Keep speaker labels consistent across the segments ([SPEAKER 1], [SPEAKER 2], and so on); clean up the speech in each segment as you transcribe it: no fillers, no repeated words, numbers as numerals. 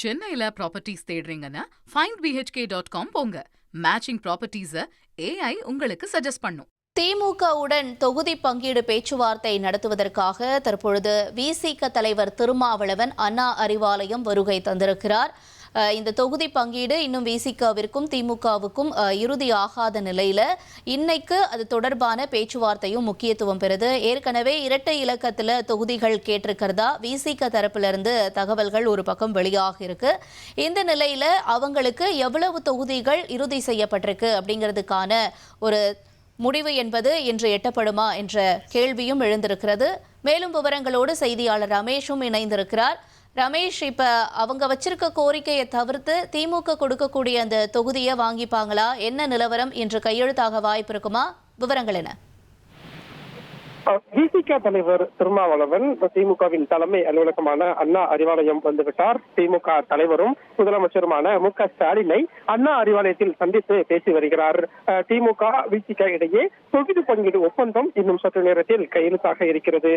[SPEAKER 1] சென்னையில properties தேடுறீங்கன்னா findbhk.com போங்க. Matching ப்ராப்பர்ட்டிஸ AI உங்களுக்கு சஜஸ்ட் பண்ணும்.
[SPEAKER 2] திமுகவுடன் தொகுதி பங்கீடு பேச்சுவார்த்தை நடத்துவதற்காக தற்பொழுது விசிக தலைவர் திருமாவளவன் அண்ணா அறிவாலயம் வருகை தந்திருக்கிறார். இந்த தொகுதி பங்கீடு இன்னும் விசிகவிற்கும் திமுகவுக்கும் இறுதியாகாத நிலையில் இன்னைக்கு அது தொடர்பான பேச்சுவார்த்தையும் முக்கியத்துவம் பெறுது. ஏற்கனவே இரட்டை இலக்கத்தில் தொகுதிகள் கேட்டிருக்கிறதா விசிக தரப்பிலிருந்து தகவல்கள் ஒரு பக்கம் வெளியாக இருக்கு. இந்த நிலையில் அவங்களுக்கு எவ்வளவு தொகுதிகள் இறுதி செய்யப்பட்டிருக்கு அப்படிங்கிறதுக்கான ஒரு முடிவு என்பது இன்று எட்டப்படுமா என்ற கேள்வியும் எழுந்திருக்கிறது. மேலும் விவரங்களோடு செய்தியாளர் ரமேஷும் இணைந்திருக்கிறார். ரமேஷ், இப்ப அவங்க வச்சிருக்க கோரிக்கையை தவிர்த்து திமுக கொடுக்கக்கூடிய அந்த தொகுதியை வாங்கிப்பாங்களா? என்ன நிலவரம் என்று கையெழுத்தாக வாய்ப்பு இருக்குமா? விவரங்கள் என்ன?
[SPEAKER 3] விசிக தலைவர் திருமாவளவன் திமுகவின் தலைமை அலுவலகமான அண்ணா அறிவாலயம் வந்துவிட்டார். திமுக தலைவரும் முதலமைச்சருமான மு.க. ஸ்டாலினை அண்ணா அறிவாலயத்தில் சந்தித்து பேசி வருகிறார். திமுக விசிக இடையே தொகுதி பங்கீடு ஒப்பந்தம் இன்னும் சற்று நேரத்தில் கையெழுத்தாக இருக்கிறது.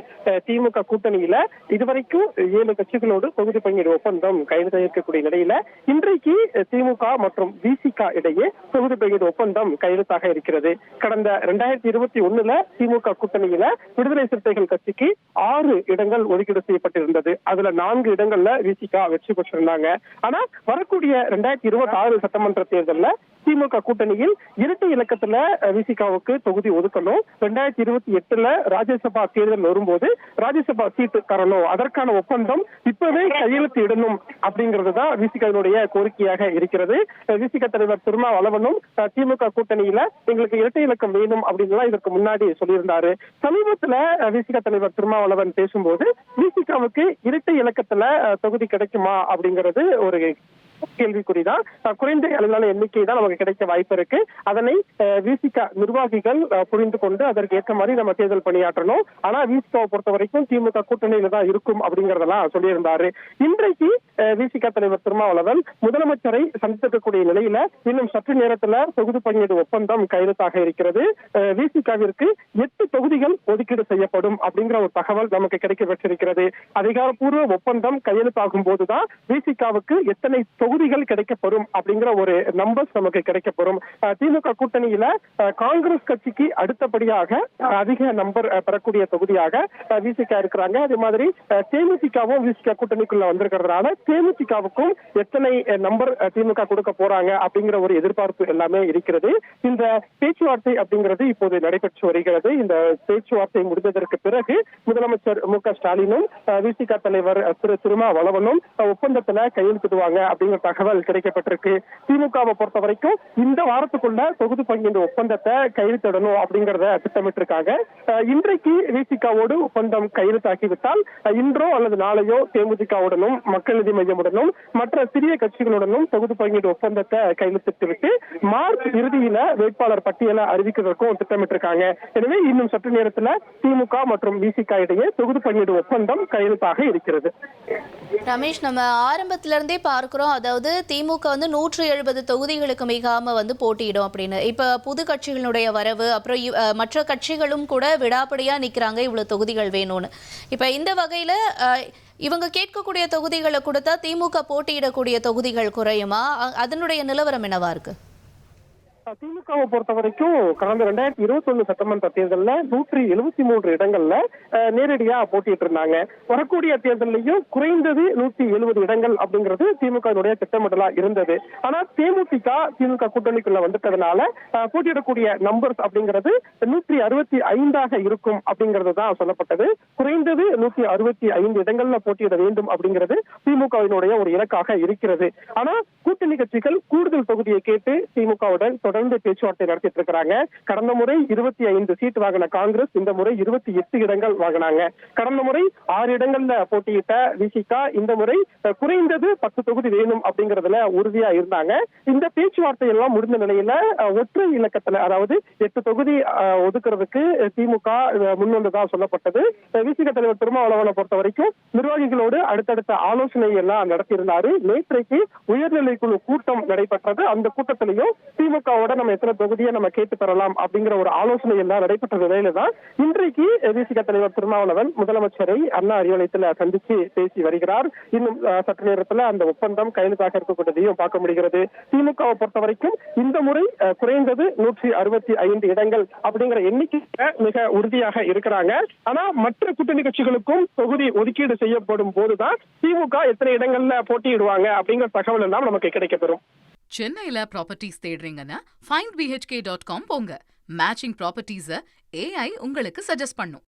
[SPEAKER 3] திமுக கூட்டணியில இதுவரைக்கும் 7 கட்சிகளோடு தொகுதி பங்கீடு ஒப்பந்தம் கையெழுத்தாகக்கூடிய நிலையில இன்றைக்கு திமுக மற்றும் விசிக இடையே தொகுதி பங்கீடு ஒப்பந்தம் கையெழுத்தாக இருக்கிறது. கடந்த 2021 திமுக கூட்டணியில விடுதலை சிறுத்தைகள் கட்சிக்கு 6 இடங்கள் ஒதுக்கீடு செய்யப்பட்டிருந்தது. அதுல 4 இடங்கள்ல விசிக வெற்றி பெற்றிருந்தாங்க. ஆனா வரக்கூடிய 2026 சட்டமன்ற தேர்தல்ல திமுக கூட்டணியில் இரட்டை இலக்கத்துல விசிகாவுக்கு தொகுதி ஒதுக்கணும். 2028 ராஜ்யசபா தேர்தல் வரும்போது ராஜ்யசபா சீட்டு தரணும், அதற்கான ஒப்பந்தம் இப்பவே கையெழுத்து இடணும் அப்படிங்கறதுதான் விசிகனுடைய கோரிக்கையாக இருக்கிறது. விசிக தலைவர் திருமாவளவனும் திமுக கூட்டணியில எங்களுக்கு இரட்டை இலக்கம் வேணும் அப்படின்னு இதற்கு முன்னாடி சொல்லியிருந்தாரு. சமீபத்துல விசிக தலைவர் திருமாவளவன் பேசும்போது விசிகாவுக்கு இரட்டை இலக்கத்துல தொகுதி கிடைக்குமா அப்படிங்கிறது ஒரு கேள்விக்குறிதான். குறைந்த அளவிலான எண்ணிக்கை தான் நமக்கு கிடைக்க வாய்ப்பு இருக்கு. அதனை விசிக நிர்வாகிகள் புரிந்து கொண்டு அதற்கு ஏற்ற மாதிரி நம்ம தேர்தல் பணியாற்றணும். ஆனா விசிகாவை பொறுத்த வரைக்கும் திமுக கூட்டணியில தான் இருக்கும் அப்படிங்கறதெல்லாம் சொல்லியிருந்தாரு. இன்றைக்கு விசிக தலைவர் திருமாவளவன் முதலமைச்சரை சந்தித்திருக்கக்கூடிய நிலையில இன்னும் சற்று நேரத்துல தொகுதி பங்கீடு ஒப்பந்தம் கையெழுத்தாக இருக்கிறது. விசிகாவிற்கு 8 தொகுதிகள் ஒதுக்கீடு செய்யப்படும் அப்படிங்கிற ஒரு தகவல் நமக்கு கிடைக்க பெற்றிருக்கிறது. அதிகாரப்பூர்வ ஒப்பந்தம் கையெழுத்தாகும் போதுதான் விசிகாவுக்கு எத்தனை தொகுதிகள் கிடைக்கப்படும் அப்படிங்கிற ஒரு நம்பர்ஸ் நமக்கு கிடைக்கப்படும். திமுக கூட்டணியில காங்கிரஸ் கட்சிக்கு அடுத்தபடியாக அதிக நம்பர் பெறக்கூடிய தொகுதியாக விசிக இருக்கிறாங்க. அதே மாதிரி தேமுதிகவும் விசிக கூட்டணிக்குள்ள வந்திருக்கிறதுனால தேமுதிகவுக்கும் எத்தனை நம்பர் திமுக கொடுக்க போறாங்க அப்படிங்கிற ஒரு எதிர்பார்ப்பு எல்லாமே இருக்கிறது. இந்த பேச்சுவார்த்தை அப்படிங்கிறது இப்போது நடைபெற்று வருகிறது. இந்த பேச்சுவார்த்தை முடிந்ததற்கு பிறகு முதலமைச்சர் மு.க. ஸ்டாலினும் விசிக தலைவர் திருமாவளவனும் ஒப்பந்தத்துல கையெழுத்திடுவாங்க அப்படிங்கிற தகவல் கிடைக்கப்பட்டிருக்கு. திமுகவை பொறுத்த வரைக்கும் இந்த வாரத்துக்குள்ள தொகுதி பங்கீடு ஒப்பந்தத்தை கையெழுத்திடணும் அப்படிங்கறத திட்டமிட்டிருக்காங்க. இன்றைக்கு விசிகாவோடு ஒப்பந்தம் கையெழுத்தாக்கிவிட்டால் இன்றோ அல்லது நாளையோ தேமுதிகவுடனும் மக்கள் நீதி மையமுடனும் மற்ற சிறிய கட்சிகளுடனும் தொகுதி பங்கீடு ஒப்பந்தத்தை கையெழுத்திட்டு மார்ச் இறுதியில வேட்பாளர் பட்டியலை அறிவிக்கிறதுக்கும் திட்டமிட்டிருக்காங்க. எனவே இன்னும் சற்று நேரத்தில் திமுக மற்றும் விசிக இடையே தொகுதி பங்கீடு ஒப்பந்தம் கையெழுத்தாக இருக்கிறது.
[SPEAKER 2] ரமேஷ், நம்ம ஆரம்பத்திலிருந்தே பார்க்கிறோம், அதாவது திமுக 170 தொகுதிகளுக்கு மிகாம போட்டியிடும் அப்படின்னு. இப்ப புது கட்சிகளுடைய வரவு, அப்புறம் மற்ற கட்சிகளும் கூட விடாப்படியா நிக்கிறாங்க இவ்வளவு தொகுதிகள் வேணும்னு. இப்ப இந்த வகையில இவங்க கேட்கக்கூடிய தொகுதிகளை கொடுத்தா திமுக போட்டியிடக்கூடிய தொகுதிகள் குறையுமா? அதனுடைய நிலவரம் என்னவா இருக்கு?
[SPEAKER 3] திமுகவை பொறுத்த வரைக்கும் கடந்த 2021 சட்டமன்ற தேர்தல்ல 173 இடங்கள்ல நேரடியா போட்டிட்டு இருந்தாங்க. வரக்கூடிய தேர்தலையும் குறைந்தது 170 இடங்கள் அப்படிங்கிறது திமுக திட்டமிடலா இருந்தது. ஆனா தேமுதிக திமுக கூட்டணிக்குள்ள வந்துட்டதுனால போட்டியிடக்கூடிய நம்பர்ஸ் அப்படிங்கிறது 165 இருக்கும் அப்படிங்கிறது தான் சொல்லப்பட்டது. குறைந்தது 165 இடங்கள்ல போட்டியிட வேண்டும் அப்படிங்கிறது திமுகவினுடைய ஒரு இலக்காக இருக்கிறது. ஆனா கூட்டணி கட்சிகள் கூடுதல் தொகுதியை கேட்டு திமுகவுடன் தொடர்ந்து பேச்சுவார்த்தை நடத்திட்டு இருக்கிறாங்க. கடந்த முறை 25 சீட் வாங்கின காங்கிரஸ் இந்த முறை 28 இடங்கள் வாங்கினாங்க. கடந்த முறை 6 இடங்கள்ல போட்டியிட்ட விசிக இந்த முறை குறைந்தது 10 தொகுதி வேணும் அப்படிங்கறதுல உறுதியா இருந்தாங்க. இந்த பேச்சுவார்த்தை எல்லாம் முடிந்த நிலையில ஒற்றை இலக்கத்துல, அதாவது 8 தொகுதி ஒதுக்குறதுக்கு திமுக முன்வந்ததா சொல்லப்பட்டது. விசிக தலைவர் திருமாவளவனை பொறுத்த வரைக்கும் நிர்வாகிகளோடு அடுத்தடுத்த ஆலோசனை எல்லாம் நடத்தியிருந்தாரு. நேற்றைக்கு உயர்நிலை செயற்குழு கூட்டம் நடைபெற்றது. அந்த கூட்டத்திலையும் திமுகவோட நம்ம எத்தனை தொகுதியை நம்ம கேட்டு பெறலாம் அப்படிங்கிற ஒரு ஆலோசனை எல்லாம் நடைபெற்ற நிலையில தான் இன்றைக்கு விசிக தலைவர் திருமாவளவன் முதலமைச்சரை அண்ணா அறிவாலயத்தில் சந்திச்சு பேசி வருகிறார். இன்னும் சற்று நேரத்தில் அந்த ஒப்பந்தம் கையெழுத்தாக இருக்கக்கூடியதையும் பார்க்க முடிகிறது. திமுகவை பொறுத்த வரைக்கும் இந்த முறை குறைந்தது 165 இடங்கள் அப்படிங்கிற எண்ணிக்கை மிக உறுதியாக இருக்கிறாங்க. ஆனா மற்ற கூட்டணி கட்சிகளுக்கும் தொகுதி ஒதுக்கீடு செய்யப்படும் போதுதான் திமுக எத்தனை இடங்கள்ல போட்டியிடுவாங்க அப்படிங்கிற தகவல் எல்லாம் நமக்கு கிடைக்கப்பெறும்.
[SPEAKER 1] சென்னையில ப்ராப்பர்ட்டிஸ் தேடுறீங்கன்னா findbhk.com போங்க. மேட்சிங் ப்ராப்பர்ட்டிஸ AI உங்களுக்கு சஜஸ்ட் பண்ணும்.